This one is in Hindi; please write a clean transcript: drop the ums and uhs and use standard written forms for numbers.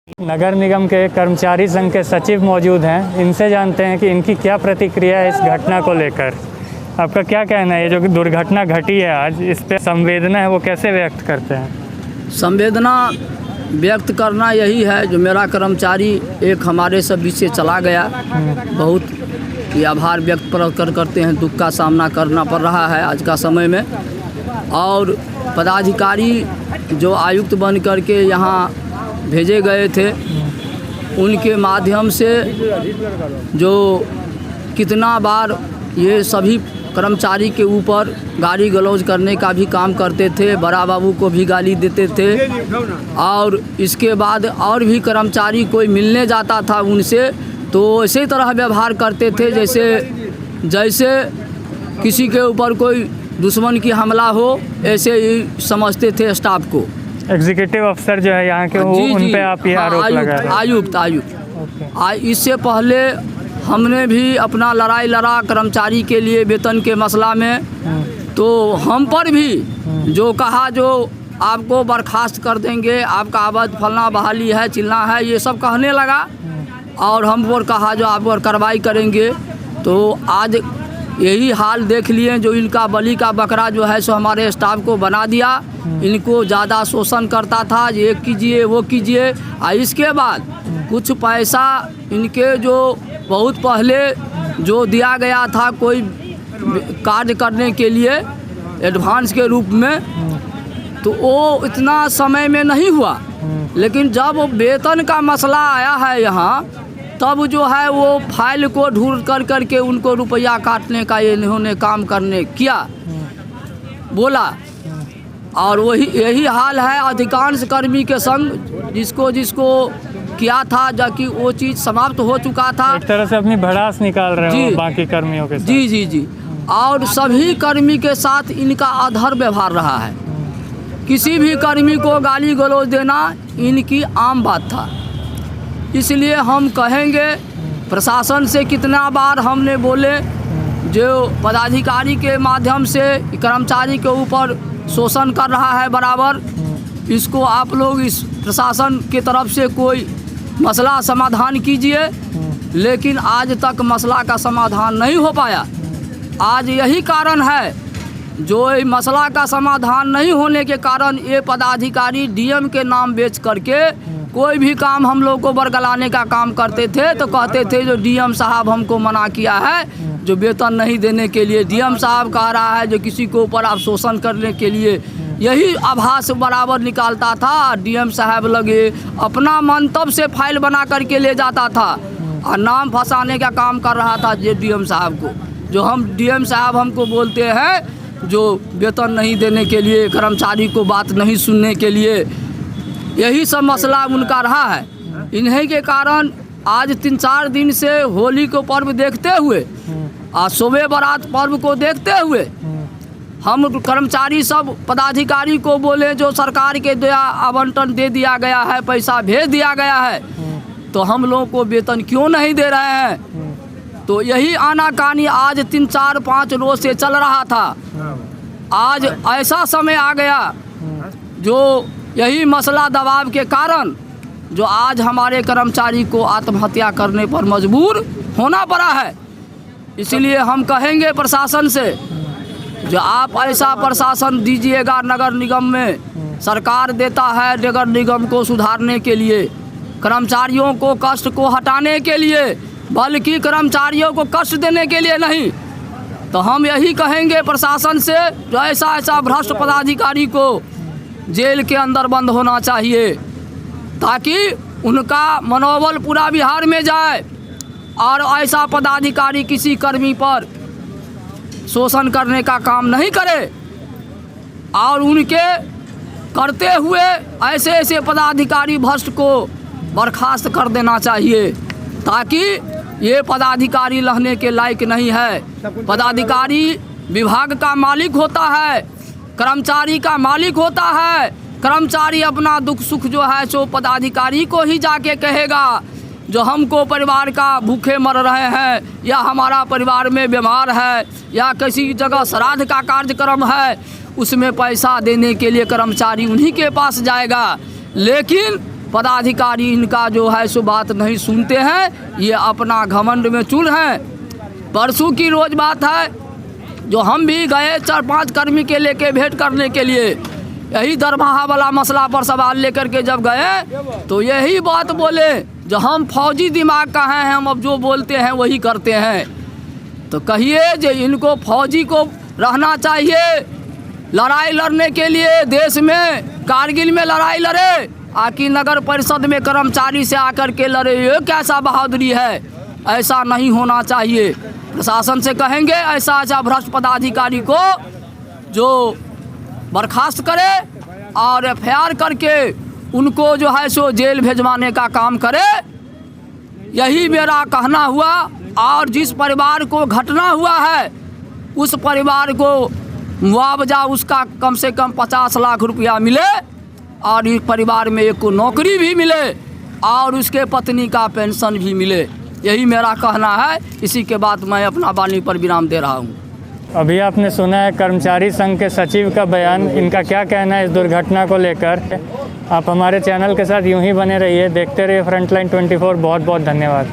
नगर निगम के कर्मचारी संघ के सचिव मौजूद हैं, इनसे जानते हैं कि इनकी क्या प्रतिक्रिया है इस घटना को लेकर। आपका क्या कहना है, ये जो दुर्घटना घटी है आज, इस पे संवेदना है वो कैसे व्यक्त करते हैं? संवेदना व्यक्त करना यही है, जो मेरा कर्मचारी एक हमारे सब बीच से चला गया, बहुत ही आभार व्यक्त करते हैं। दुख का सामना करना पड़ रहा है आज का समय में। और पदाधिकारी जो आयुक्त बन करके यहाँ भेजे गए थे, उनके माध्यम से जो कितना बार ये सभी कर्मचारी के ऊपर गाली गलौज करने का भी काम करते थे, बड़ा बाबू को भी गाली देते थे। और इसके बाद और भी कर्मचारी कोई मिलने जाता था उनसे तो इसी तरह व्यवहार करते थे जैसे किसी के ऊपर कोई दुश्मन की हमला हो, ऐसे ही समझते थे स्टाफ को। एग्जीक्यूटिव अफसर जो है यहाँ के, उन पे आप ये आरोप लगा रहे हैं? आयुक्त। इससे पहले हमने भी अपना लड़ाई लड़ा कर्मचारी के लिए वेतन के मसला में, तो हम पर भी जो कहा जो आपको बर्खास्त कर देंगे, आपका अवैध फलना बहाली है, चिल्ला है, ये सब कहने लगा। और हम पर कहा जो आप पर कार्रवाई करेंगे। तो आज यही हाल देख लिए, जो इनका बलि का बकरा जो है सो हमारे स्टाफ को बना दिया। इनको ज़्यादा शोषण करता था, ये कीजिए वो कीजिए। और इसके बाद कुछ पैसा इनके जो बहुत पहले जो दिया गया था कोई कार्य करने के लिए एडवांस के रूप में, तो वो इतना समय में नहीं हुआ। लेकिन जब वेतन का मसला आया है यहाँ, तब जो है वो फाइल को ढूंढ करके उनको रुपया काटने का ये इन्होंने काम करने किया बोला। और यही हाल है अधिकांश कर्मी के संग, जिसको किया था, जबकि वो चीज़ समाप्त हो चुका था। एक तरह से अपनी भड़ास निकाल रहे हो बाकी कर्मियों के साथ। जी। और सभी कर्मी के साथ इनका अधर व्यवहार रहा है। किसी भी कर्मी को गाली गलौज देना इनकी आम बात था। इसलिए हम कहेंगे प्रशासन से, कितना बार हमने बोले, जो पदाधिकारी के माध्यम से कर्मचारी के ऊपर शोषण कर रहा है बराबर, इसको आप लोग इस प्रशासन की तरफ से कोई मसला समाधान कीजिए। लेकिन आज तक मसला का समाधान नहीं हो पाया। आज यही कारण है, जो मसला का समाधान नहीं होने के कारण ये पदाधिकारी डीएम के नाम बेच करके कोई भी काम हम लोग को बरगलाने का काम करते थे। तो कहते थे जो डीएम साहब हमको मना किया है, जो वेतन नहीं देने के लिए डीएम साहब कह रहा है, जो किसी के ऊपर आप शोषण करने के लिए, यही आभास बराबर निकालता था। डीएम साहब लगे अपना मंतव्य से फाइल बना करके ले जाता था और नाम फंसाने का काम कर रहा था जे डीएम साहब को। जो हम डीएम साहब हमको बोलते हैं जो वेतन नहीं देने के लिए, कर्मचारी को बात नहीं सुनने के लिए, यही सब मसला उनका रहा है। इन्हीं के कारण आज 3-4 दिन से होली को पर्व देखते हुए और शोभे बारात पर्व को देखते हुए हम कर्मचारी सब पदाधिकारी को बोले, जो सरकार के द्वारा आवंटन दे दिया गया है, पैसा भेज दिया गया है, तो हम लोगों को वेतन क्यों नहीं दे रहे हैं? तो यही आनाकानी आज 3-4-5 रोज से चल रहा था। आज ऐसा समय आ गया जो यही मसला दबाव के कारण जो आज हमारे कर्मचारी को आत्महत्या करने पर मजबूर होना पड़ा है। इसलिए हम कहेंगे प्रशासन से, जो आप ऐसा प्रशासन दीजिएगा नगर निगम में। सरकार देता है नगर निगम को सुधारने के लिए, कर्मचारियों को कष्ट को हटाने के लिए, बल्कि कर्मचारियों को कष्ट देने के लिए नहीं। तो हम यही कहेंगे प्रशासन से, जो ऐसा भ्रष्ट पदाधिकारी को जेल के अंदर बंद होना चाहिए, ताकि उनका मनोबल पूरा बिहार में जाए और ऐसा पदाधिकारी किसी कर्मी पर शोषण करने का काम नहीं करे। और उनके करते हुए ऐसे पदाधिकारी भ्रष्ट को बर्खास्त कर देना चाहिए, ताकि ये पदाधिकारी रहने के लायक नहीं है। पदाधिकारी विभाग का मालिक होता है, कर्मचारी का मालिक होता है। कर्मचारी अपना दुख सुख जो है सो पदाधिकारी को ही जाके कहेगा। जो हमको परिवार का भूखे मर रहे हैं, या हमारा परिवार में बीमार है, या किसी जगह श्राद्ध का कार्यक्रम है, उसमें पैसा देने के लिए कर्मचारी उन्हीं के पास जाएगा। लेकिन पदाधिकारी इनका जो है सो बात नहीं सुनते हैं, ये अपना घमंड में चूर हैं। परसों की रोज़ बात है, जो हम भी गए 4-5 कर्मी के लेके भेंट करने के लिए, यही दरमाहा वाला मसला पर सवाल लेकर के जब गए तो यही बात बोले, जो हम फौजी दिमाग का हैं, हम अब जो बोलते हैं वही करते हैं। तो कहिए जो इनको फौजी को रहना चाहिए लड़ाई लड़ने के लिए, देश में कारगिल में लड़ाई लड़े, आकि नगर परिषद में कर्मचारी से आकर के लड़े, ये कैसा बहादुरी है? ऐसा नहीं होना चाहिए। प्रशासन से कहेंगे ऐसा भ्रष्ट पदाधिकारी को जो बर्खास्त करे और FIR करके उनको जो है सो जेल भेजवाने का काम करे। यही मेरा कहना हुआ। और जिस परिवार को घटना हुआ है उस परिवार को मुआवजा उसका कम से कम 50 लाख रुपया मिले, और इस परिवार में एक को नौकरी भी मिले और उसके पत्नी का पेंशन भी मिले। यही मेरा कहना है। इसी के बाद मैं अपना वाणी पर विराम दे रहा हूँ। अभी आपने सुना है कर्मचारी संघ के सचिव का बयान, इनका क्या कहना है इस दुर्घटना को लेकर। आप हमारे चैनल के साथ यूं ही बने रहिए, देखते रहिए फ्रंटलाइन 24। बहुत बहुत धन्यवाद।